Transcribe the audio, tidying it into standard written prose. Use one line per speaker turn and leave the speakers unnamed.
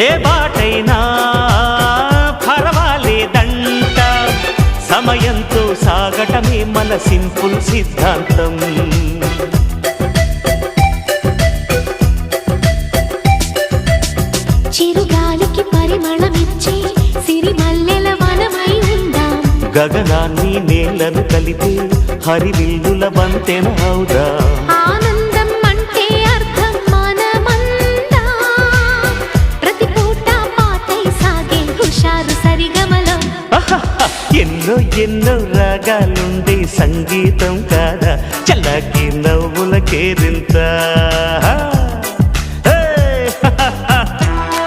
ఏ బాటైనా పర్వాలేదంట, సమయంతో సాగటమే మన సింపుల్ సిద్ధాంతం.
చిరుగాలికి పరిమళమిచ్చే సిరిమల్లెల వనమై ఉందాం,
గగనాన్ని నేలను కలిపే హరివిల్లుల వంతెన అవుదాం.
ఆనందం అంటే అర్థం మనమందా, ప్రతి పూట పాటై సాగే హుషారు సరిగమలం.
ఎన్నో ఎన్నో రాగాలుండే సంగీతం కాదా, చల్లకి నవ్వుల కేరింత.